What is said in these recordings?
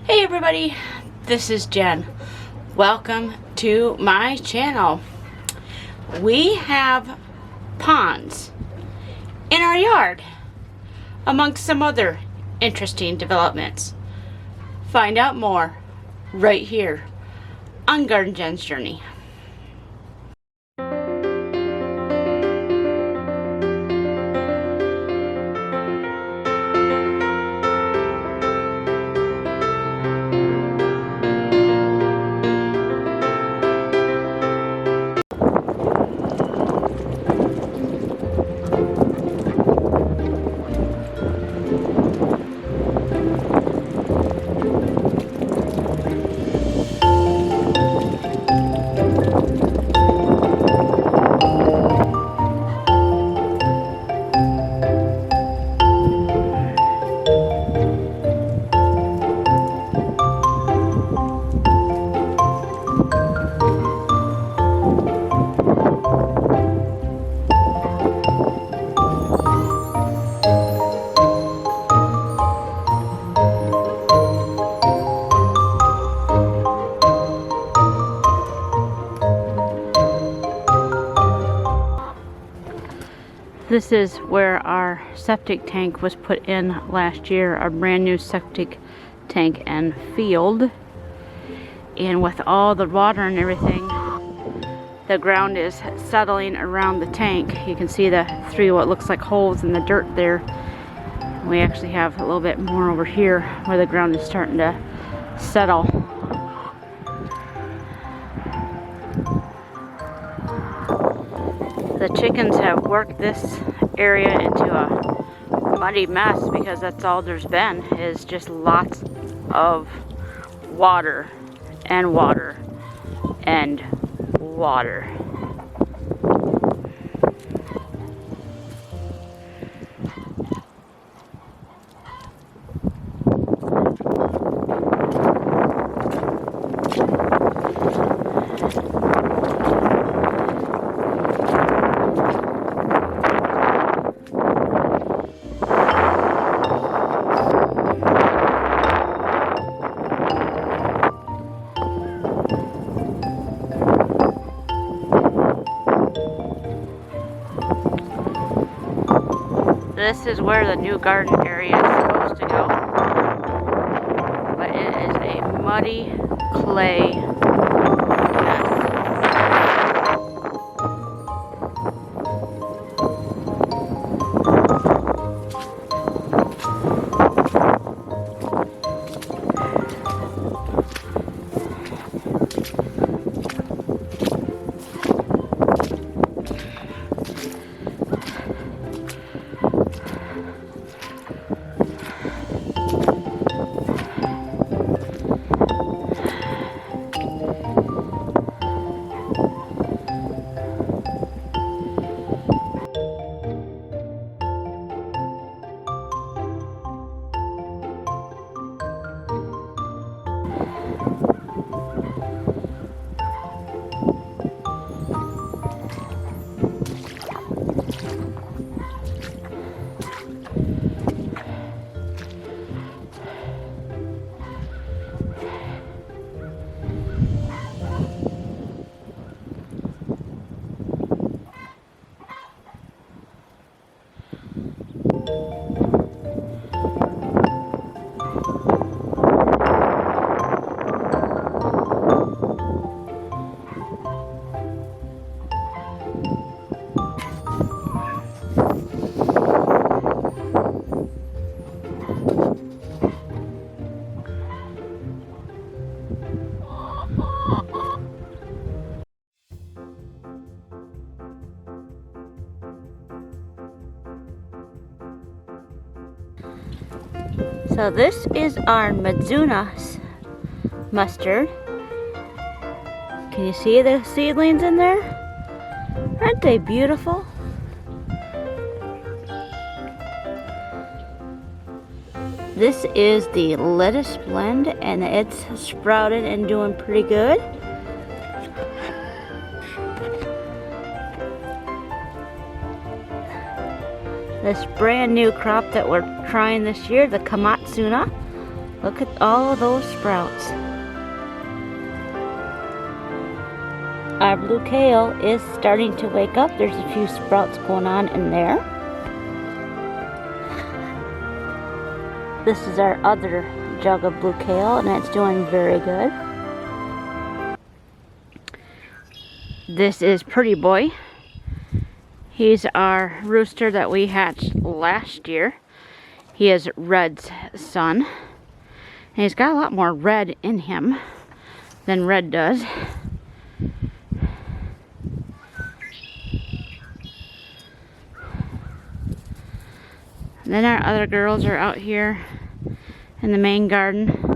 Hey everybody, this is Jen. Welcome to my channel. We have ponds in our yard, amongst some other interesting developments. Find out more right here on Garden Jen's Journey. This is where our septic tank was put in last year, a brand new septic tank and field. And with all the water and everything, the ground is settling around the tank. You can see the three what looks like holes in the dirt there. We actually have a little bit more over here where the ground is starting to settle. The chickens have worked this area into a muddy mess because that's all there's been, is just lots of water and water and water. This is where the new garden area is supposed to go, but it is a muddy clay mess. So this is our Mizuna mustard. Can you see the seedlings in there? Aren't they beautiful? This is the lettuce blend and it's sprouted and doing pretty good. This brand new crop that we're trying this year, the Kamatsuna. Look at all those sprouts. Our blue kale is starting to wake up. There's a few sprouts going on in there. This is our other jug of blue kale, and it's doing very good. This is Pretty Boy. He's our rooster that we hatched last year. He is Red's son. And he's got a lot more red in him than Red does. And then our other girls are out here in the main garden.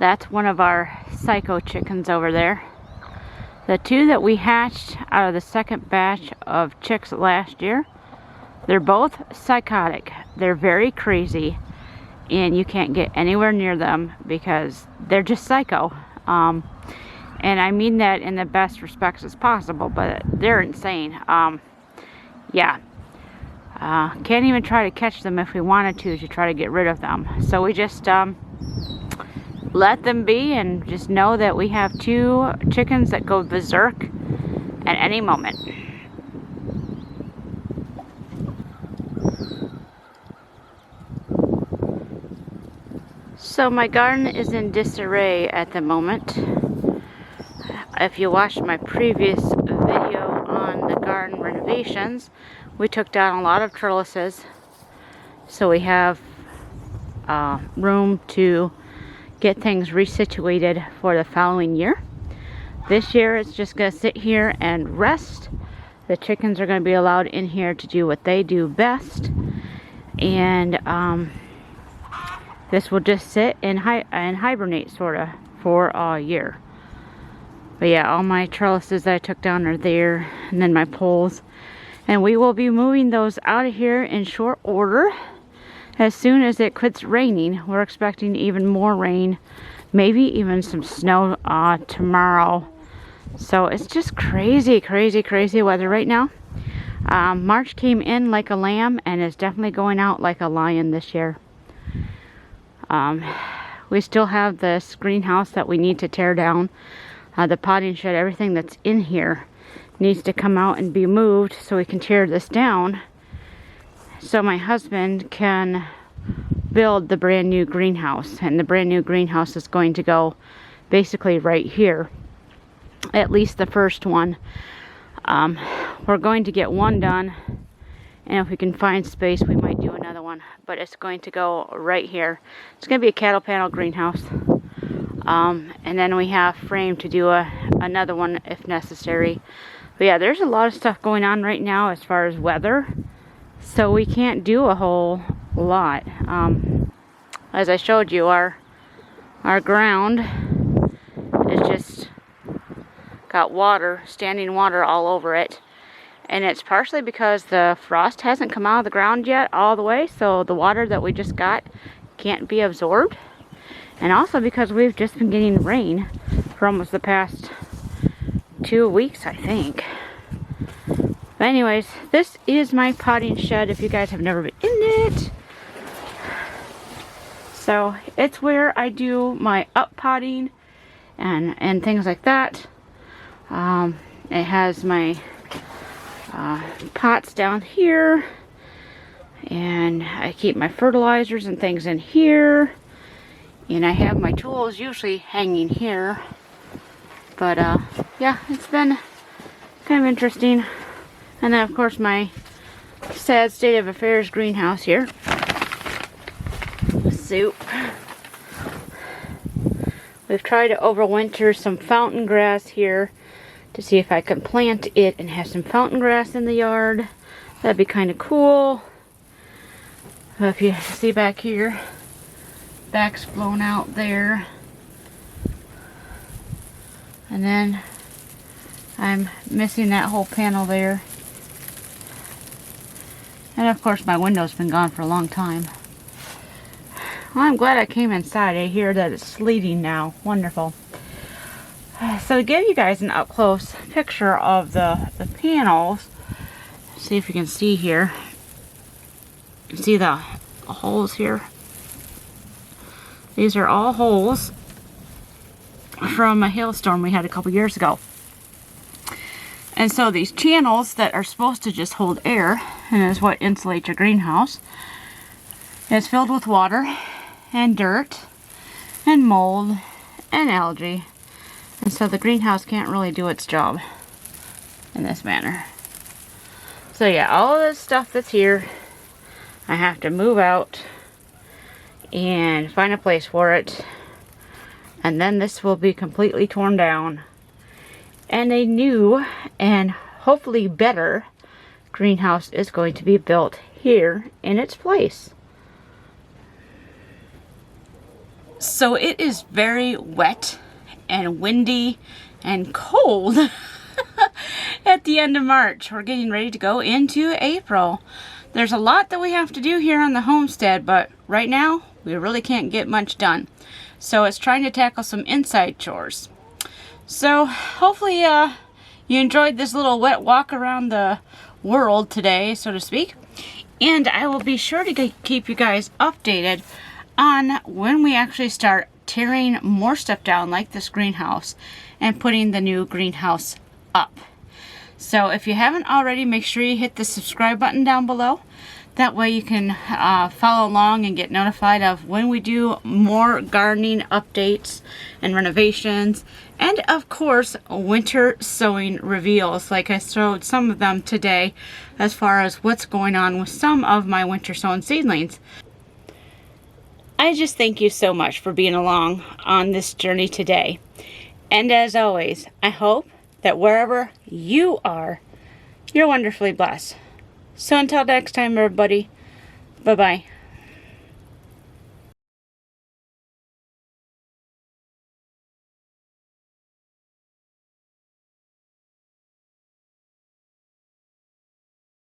That's one of our psycho chickens over there. The two that we hatched out of the second batch of chicks last year, they're both psychotic. They're very crazy, and you can't get anywhere near them because they're just psycho. And I mean that in the best respects as possible, but they're insane. Yeah. Can't even try to catch them if we wanted to try to get rid of them. So we just let them be and just know that we have two chickens that go berserk at any moment. So my garden is in disarray at the moment. If you watched my previous video on the garden renovations, we took down a lot of trellises, so we have room to get things resituated for the following year. This year it's just going to sit here and rest. The chickens are going to be allowed in here to do what they do best, and this will just sit and hibernate sort of for a year. But yeah, all my trellises that I took down are there, and then my poles, and we will be moving those out of here in short order. As soon as it quits raining. We're expecting even more rain, maybe even some snow tomorrow. So it's just crazy, crazy, crazy weather right now. March came in like a lamb and is definitely going out like a lion this year. We still have this greenhouse that we need to tear down. The potting shed, everything that's in here needs to come out and be moved so we can tear this down, so my husband can build the brand new greenhouse. And the brand new greenhouse is going to go basically right here, at least the first one. We're going to get one done, and if we can find space we might do another one, but it's going to go right here. It's going to be a cattle panel greenhouse, and then we have frame to do another one if necessary. But yeah, there's a lot of stuff going on right now as far as weather, so we can't do a whole lot. As I showed you, our ground is just got water, standing water all over it, and it's partially because the frost hasn't come out of the ground yet all the way, so the water that we just got can't be absorbed, and also because we've just been getting rain for almost the past 2 weeks, I think. But anyways, this is my potting shed if you guys have never been in it. So it's where I do my up potting and things like that. It has my pots down here, and I keep my fertilizers and things in here, and I have my tools usually hanging here. But yeah, it's been kind of interesting. And then of course my sad state of affairs greenhouse here. Soup. We've tried to overwinter some fountain grass here to see if I can plant it and have some fountain grass in the yard. That'd be kind of cool. If you see back here, back's blown out there. And then I'm missing that whole panel there. And of course my window's been gone for a long time. Well, I'm glad I came inside. I hear that it's sleeting now. Wonderful. So to give you guys an up close picture of the panels, see if you can see here. You see the holes here? These are all holes from a hailstorm we had a couple years ago. And so these channels that are supposed to just hold air, and is what insulates your greenhouse, is filled with water and dirt and mold and algae. And so the greenhouse can't really do its job in this manner. So yeah, all of this stuff that's here, I have to move out and find a place for it. And then this will be completely torn down. And a new and hopefully better greenhouse is going to be built here in its place. So it is very wet and windy and cold at the end of March. We're getting ready to go into April. There's a lot that we have to do here on the homestead, but right now we really can't get much done. So it's trying to tackle some inside chores. So hopefully you enjoyed this little wet walk around the world today, so to speak. And I will be sure to keep you guys updated on when we actually start tearing more stuff down like this greenhouse and putting the new greenhouse up. So if you haven't already, make sure you hit the subscribe button down below. That way you can follow along and get notified of when we do more gardening updates and renovations. And of course, winter sowing reveals, like I showed some of them today as far as what's going on with some of my winter sown seedlings. I just thank you so much for being along on this journey today. And as always, I hope that wherever you are, you're wonderfully blessed. So until next time, everybody, bye-bye.